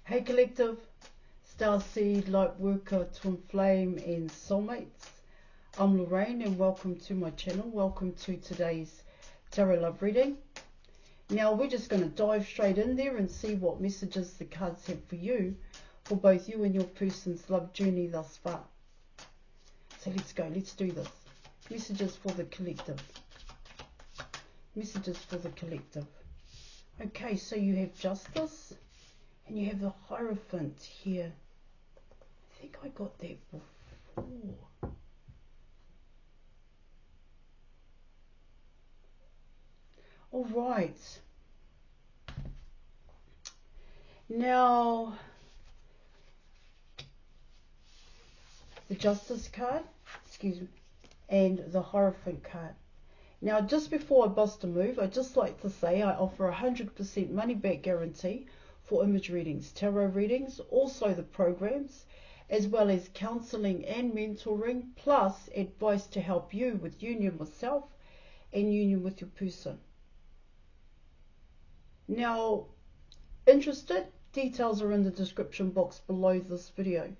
Hey Collective, Starseed, Lightworker, Twin Flame and Soulmates. I'm Lorraine and welcome to my channel. Welcome to today's Tarot Love reading. Now we're just going to dive straight in there and see what messages the cards have for you, for both you and your person's love journey thus far. So let's go, let's do this. Messages for the collective. Messages for the collective. Okay, so you have Justice. And you have the Hierophant here. I think I got that before. All right. Now, the Justice card, excuse me, and the Hierophant card. Now, just before I bust a move, I'd just like to say I offer 100% money back guarantee for image readings, tarot readings, also the programs, as well as counselling and mentoring, plus advice to help you with union with self and union with your person. Now, interested? Details are in the description box below this video.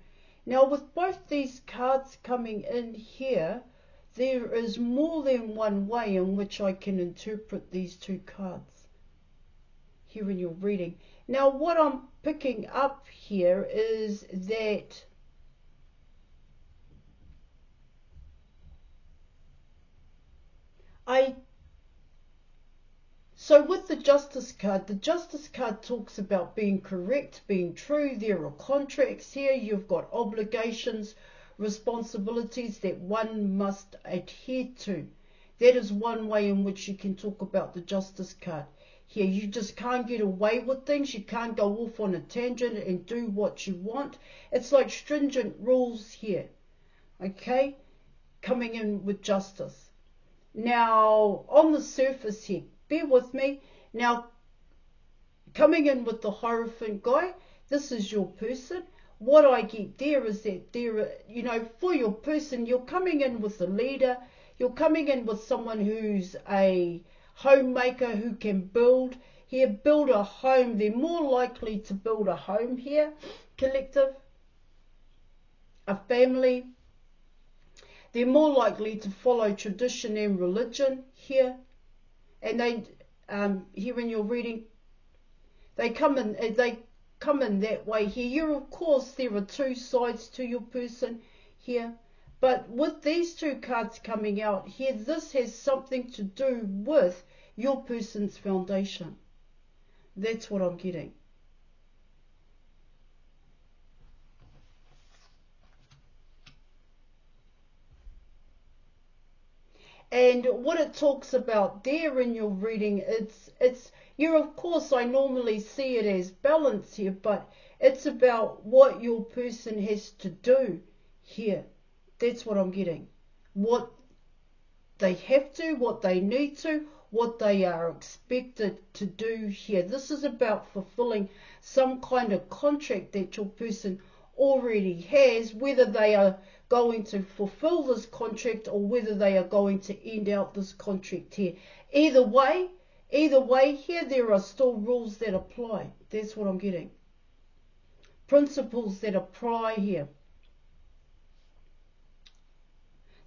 Now, with both these cards coming in here, there is more than one way in which I can interpret these two cards here in your reading. Now, what I'm picking up here is that so with the Justice card talks about being correct, being true. There are contracts here. You've got obligations, responsibilities that one must adhere to. That is one way in which you can talk about the Justice card. Here, you just can't get away with things. You can't go off on a tangent and do what you want. It's like stringent rules here, okay, coming in with Justice. Now, on the surface here, bear with me. Now, coming in with the Hierophant guy, this is your person. What I get there is that there, you know, for your person, you're coming in with a leader. You're coming in with someone who's a homemaker, who can build a home. They're more likely to build a home here, collective, a family. They're more likely to follow tradition and religion here, and they here in your reading, they come in that way here. You, of course, there are two sides to your person here. But with these two cards coming out here, this has something to do with your person's foundation. That's what I'm getting. And what it talks about there in your reading, it's you, of course, I normally see it as balance here, but it's about what your person has to do here. That's what I'm getting. What they have to, what they need to, what they are expected to do here. This is about fulfilling some kind of contract that your person already has, whether they are going to fulfill this contract or whether they are going to end out this contract here. Either way here, there are still rules that apply. That's what I'm getting. Principles that apply here.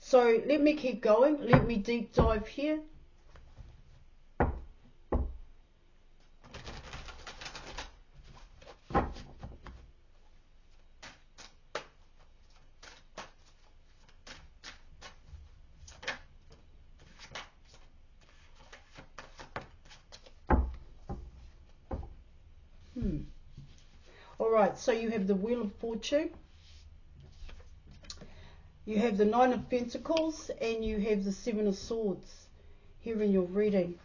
So let me keep going. Let me deep dive here. All right, so you have the Wheel of Fortune. You have the Nine of Pentacles and you have the Seven of Swords here in your reading.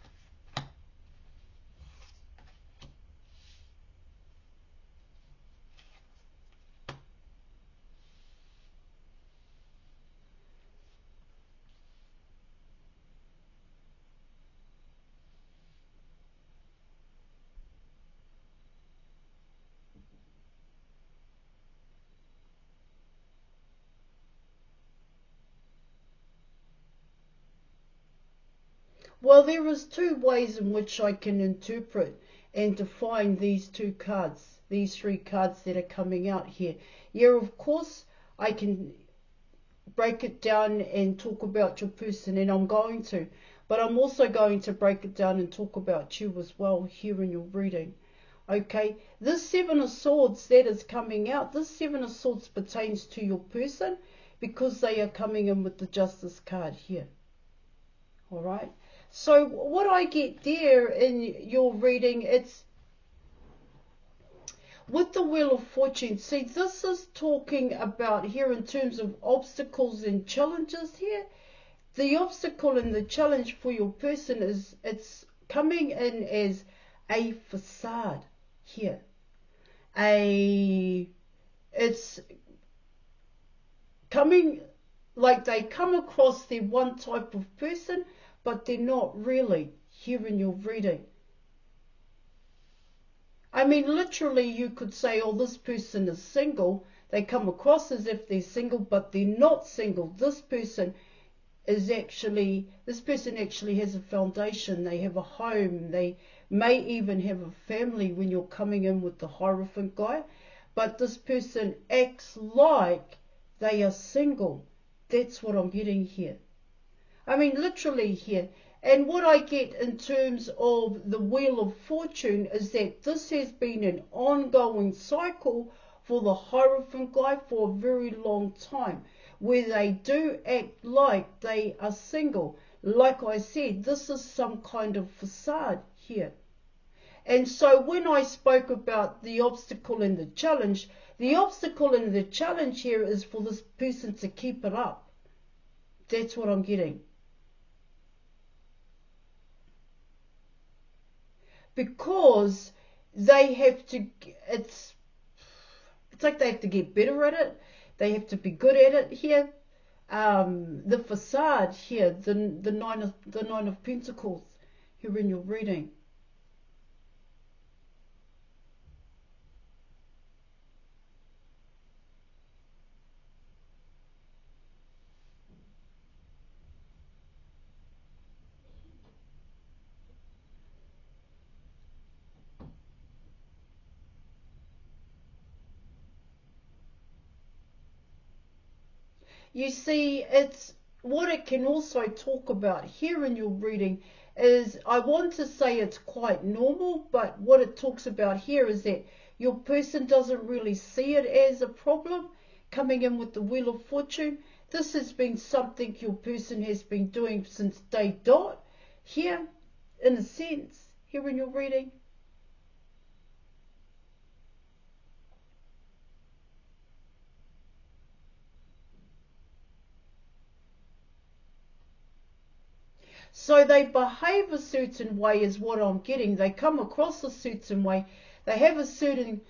Well, there is two ways in which I can interpret and define these two cards these three cards that are coming out here. Yeah, of course, I can break it down and talk about your person, and I'm going to. But I'm also going to break it down and talk about you as well here in your reading. Okay, this Seven of Swords that is coming out, this Seven of Swords pertains to your person because they are coming in with the Justice card here. All right. So what I get there in your reading, it's with the Wheel of Fortune. See, this is talking about here in terms of obstacles and challenges here. The obstacle and the challenge for your person is it's coming in as a facade here. It's coming like they come across they're one type of person, but they're not really here in your reading. I mean, literally you could say, oh, this person is single. They come across as if they're single, but they're not single. This person actually has a foundation. They have a home. They may even have a family when you're coming in with the Hierophant guy. But this person acts like they are single. That's what I'm getting here. I mean, literally here. And what I get in terms of the Wheel of Fortune is that this has been an ongoing cycle for the Hierophant guy for a very long time, where they do act like they are single. Like I said, this is some kind of facade here. And so when I spoke about the obstacle and the challenge here is for this person to keep it up. That's what I'm getting. Because they have to, it's like they have to get better at it. They have to be good at it here. The facade here, the nine of Pentacles here in your reading. You see, it's what it can also talk about here in your reading is, I want to say it's quite normal, but what it talks about here is that your person doesn't really see it as a problem coming in with the Wheel of Fortune. This has been something your person has been doing since day dot here, in a sense, here in your reading. So they behave a certain way is what I'm getting. They come across a certain way. They have a certain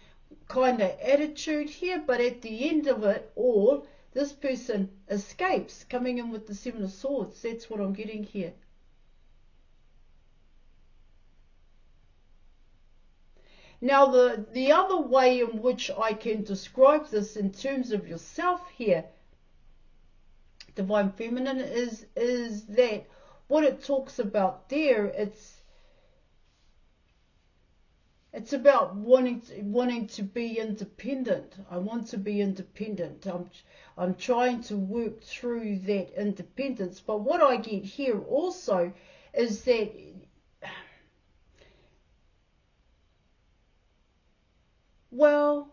kind of attitude here, but at the end of it all, this person escapes, coming in with the Seven of Swords. That's what I'm getting here. Now, the other way in which I can describe this in terms of yourself here, Divine Feminine, is that what it talks about there, it's about wanting to be independent. I want to be independent. I'm trying to work through that independence. But what I get here also is that well,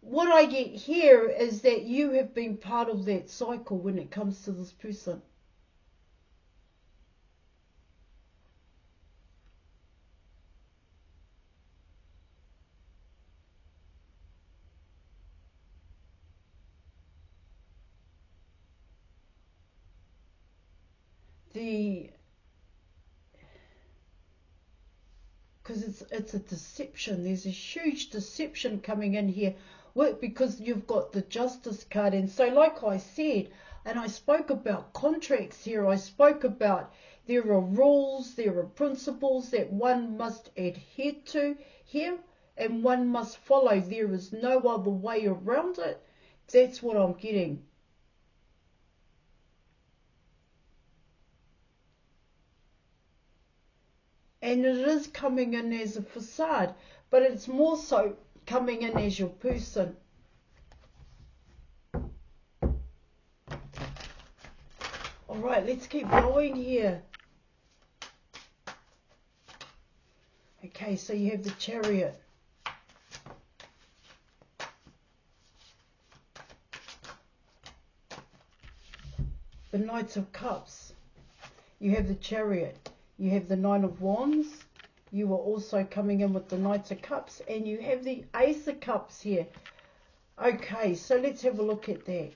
what I get here is that you have been part of that cycle when it comes to this person. Because it's a deception. There's a huge deception coming in here because you've got the Justice card. And so like I said, and I spoke about contracts here, I spoke about there are rules, there are principles that one must adhere to here and one must follow. There is no other way around it. That's what I'm getting. And it is coming in as a facade, but it's more so coming in as your person. All right, let's keep going here. Okay, so you have the Chariot. The Knight of Cups. You have the Chariot. You have the Nine of Wands. You are also coming in with the Knight of Cups. And you have the Ace of Cups here. Okay, so let's have a look at that.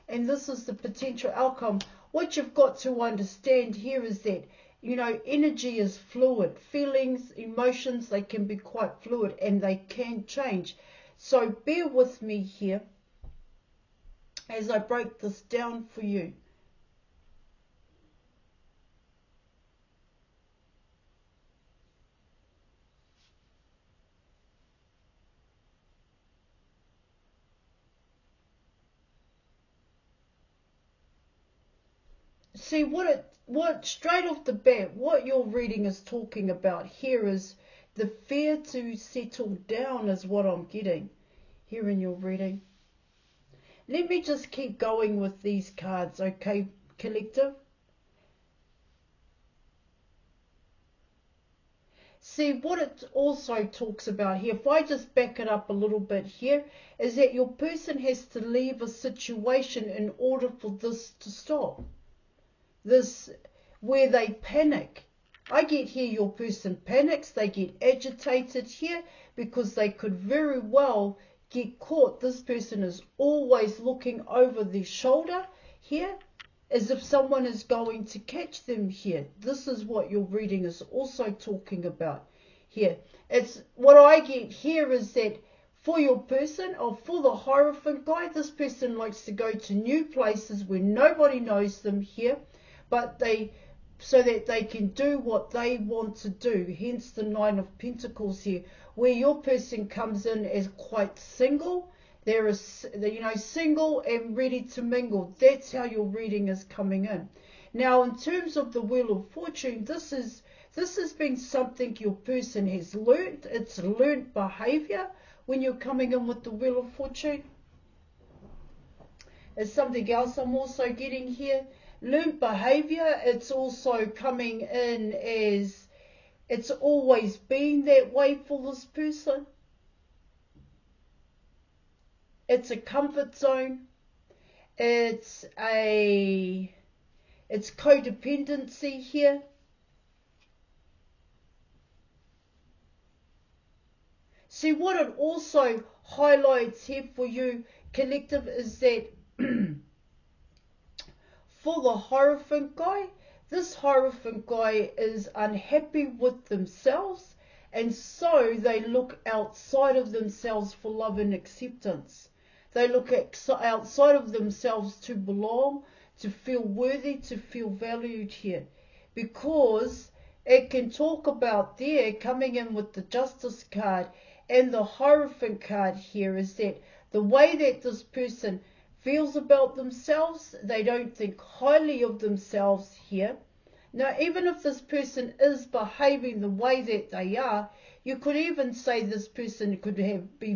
And this is the potential outcome. What you've got to understand here is that, you know, energy is fluid. Feelings, emotions, they can be quite fluid and they can change. So bear with me here as I break this down for you. See, what straight off the bat, what your reading is talking about here is the fear to settle down is what I'm getting here in your reading. Let me just keep going with these cards, okay, collective? See, what it also talks about here, if I just back it up a little bit here, is that your person has to leave a situation in order for this to stop. This, where they panic. I get here your person panics, they get agitated here because they could very well get caught. This person is always looking over their shoulder here as if someone is going to catch them here. This is what your reading is also talking about here. It's what I get here is that for your person, or for the Hierophant guy, this person likes to go to new places where nobody knows them here, but so that they can do what they want to do. Hence the Nine of Pentacles here, where your person comes in as quite single. There is, you know, single and ready to mingle. That's how your reading is coming in. Now, in terms of the Wheel of Fortune, this has been something your person has learnt. It's learnt behaviour when you're coming in with the Wheel of Fortune. It's something else I'm also getting here. Learned behaviour, it's also coming in as it's always been that way for this person. It's a comfort zone. It's codependency here. See, what it also highlights here for you, collective, is that for the Hierophant guy, this Hierophant guy is unhappy with themselves, and so they look outside of themselves for love and acceptance. They look outside of themselves to belong, to feel worthy, to feel valued here. Because it can talk about there, coming in with the Justice card and the Hierophant card here, is that the way that this person feels about themselves, they don't think highly of themselves here. Now, even if this person is behaving the way that they are, you could even say this person could be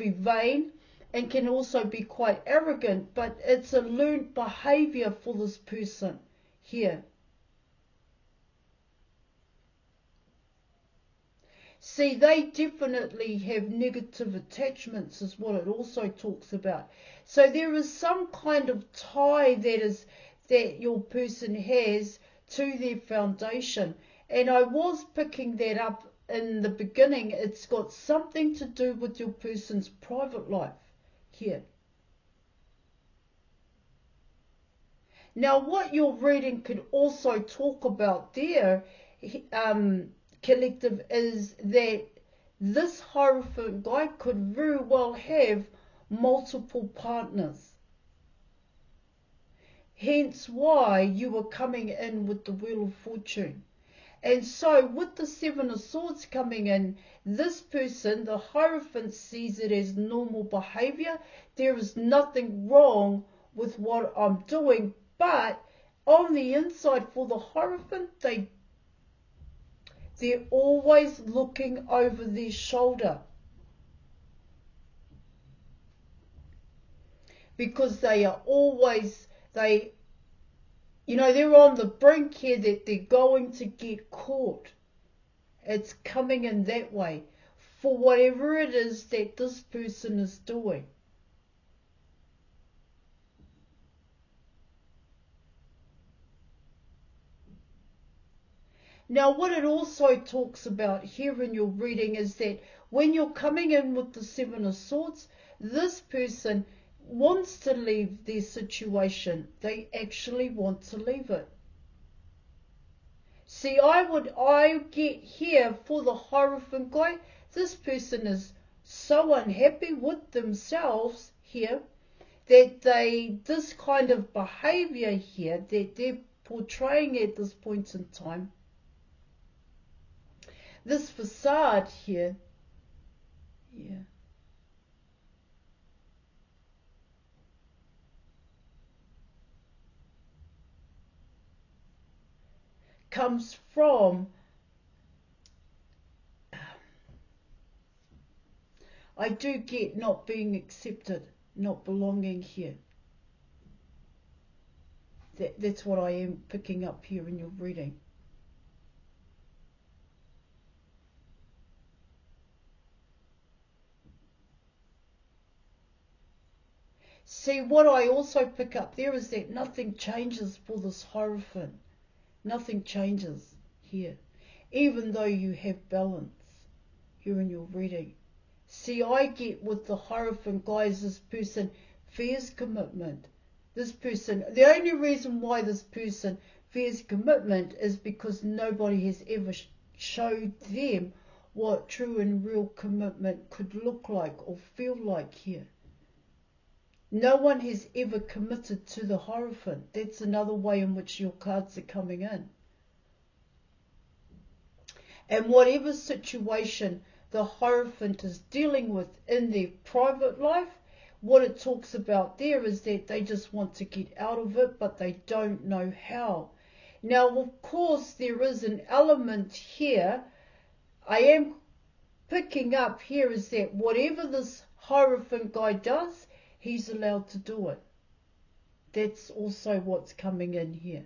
vain, and can also be quite arrogant, but it's a learned behaviour for this person here. See, they definitely have negative attachments is what it also talks about. So there is some kind of tie that your person has to their foundation. And I was picking that up in the beginning. It's got something to do with your person's private life here. Now, what your reading could also talk about there, collective, is that this Hierophant guy could very well have multiple partners. Hence why you were coming in with the Wheel of Fortune. And so with the Seven of Swords coming in, this person, the Hierophant, sees it as normal behaviour. There is nothing wrong with what I'm doing, but on the inside for the Hierophant, they They're always looking over their shoulder. Because they are always, they're on the brink here that they're going to get caught. It's coming in that way for whatever it is that this person is doing. Now, what it also talks about here in your reading is that when you're coming in with the Seven of Swords, this person wants to leave their situation. They actually want to leave it. See, I get here for the Hierophant guy, this person is so unhappy with themselves here that this kind of behavior here that they're portraying at this point in time, this facade here, comes from, I do get not being accepted, not belonging here. That's what I am picking up here in your reading. See, what I also pick up there is that nothing changes for this Hierophant. Nothing changes here, even though you have balance here in your reading. See, I get with the Hierophant guys, this person fears commitment. This person, the only reason why this person fears commitment is because nobody has ever showed them what true and real commitment could look like or feel like here. No one has ever committed to the Hierophant. That's another way in which your cards are coming in. And whatever situation the Hierophant is dealing with in their private life, what it talks about there is that they just want to get out of it, but they don't know how. Now, of course, there is an element here I am picking up here is that whatever this Hierophant guy does, he's allowed to do it. That's also what's coming in here.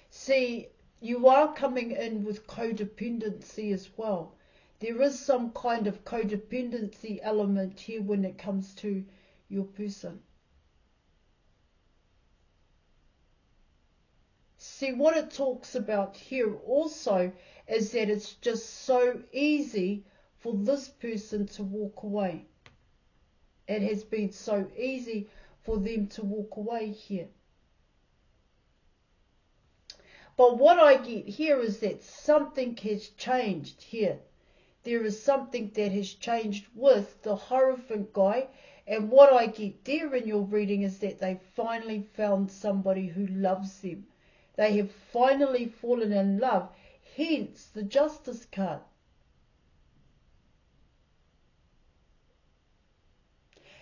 See, you are coming in with codependency as well. There is some kind of codependency element here when it comes to your person. See, what it talks about here also is that it's just so easy for this person to walk away. It has been so easy for them to walk away here. But what I get here is that something has changed here. There is something that has changed with the Hierophant guy. And what I get there in your reading is that they finally found somebody who loves them. They have finally fallen in love. Hence the Justice card.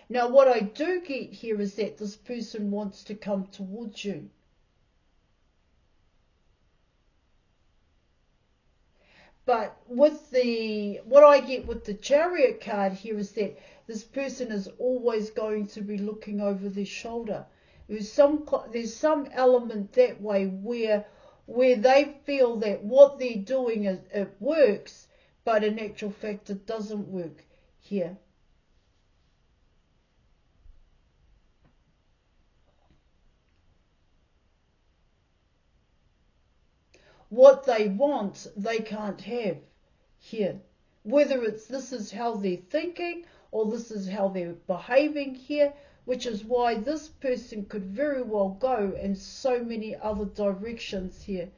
Now what I do get here is that this person wants to come towards you. But with what I get with the Chariot card here is that this person is always going to be looking over their shoulder. There's some element that way where they feel that what they're doing it works, but in actual fact it doesn't work here. What they want, they can't have here. Whether this is how they're thinking or this is how they're behaving here, which is why this person could very well go in so many other directions here.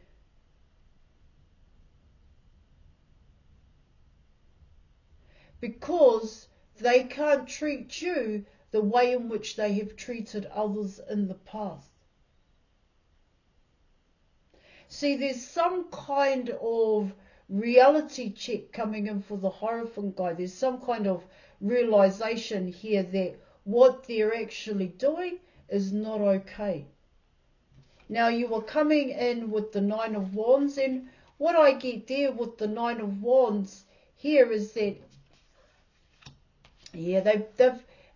Because they can't treat you the way in which they have treated others in the past. See, there's some kind of reality check coming in for the Hierophant guy. There's some kind of realization here that what they're actually doing is not okay. Now you were coming in with the Nine of Wands, and what I get there with the Nine of Wands here is that, yeah,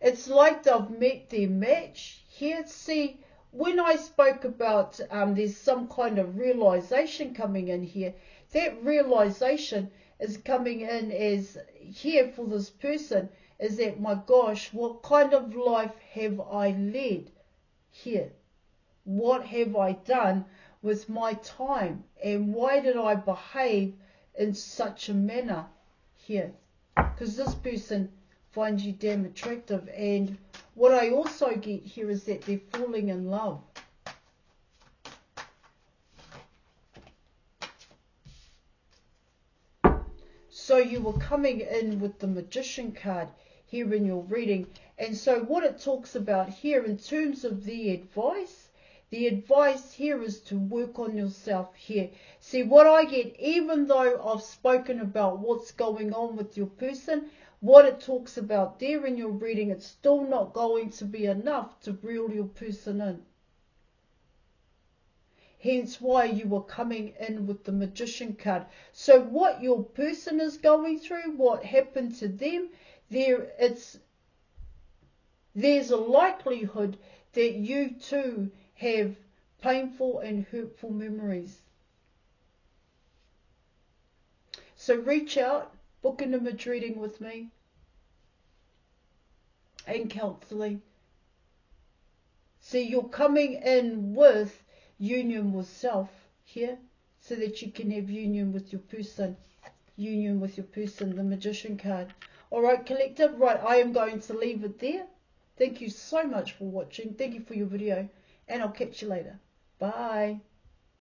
it's like they've met their match here. See, when I spoke about there's some kind of realization coming in here, that realization is coming in as here for this person is that, my gosh, what kind of life have I led here? What have I done with my time? And why did I behave in such a manner here? Because this person finds you damn attractive. And what I also get here is that they're falling in love. So you were coming in with the Magician card here in your reading. And so what it talks about here in terms of the advice here is to work on yourself here. See, what I get, even though I've spoken about what's going on with your person, what it talks about there in your reading, it's still not going to be enough to reel your person in. Hence why you were coming in with the Magician card. So what your person is going through, what happened to them, there's a likelihood that you too have painful and hurtful memories. So reach out, book an image reading with me and counselling. See, you're coming in with union with self here so that you can have union with your person. Union with your person, the Magician card. Alright, collective, right, I am going to leave it there. Thank you so much for watching. Thank you for your video. And I'll catch you later. Bye.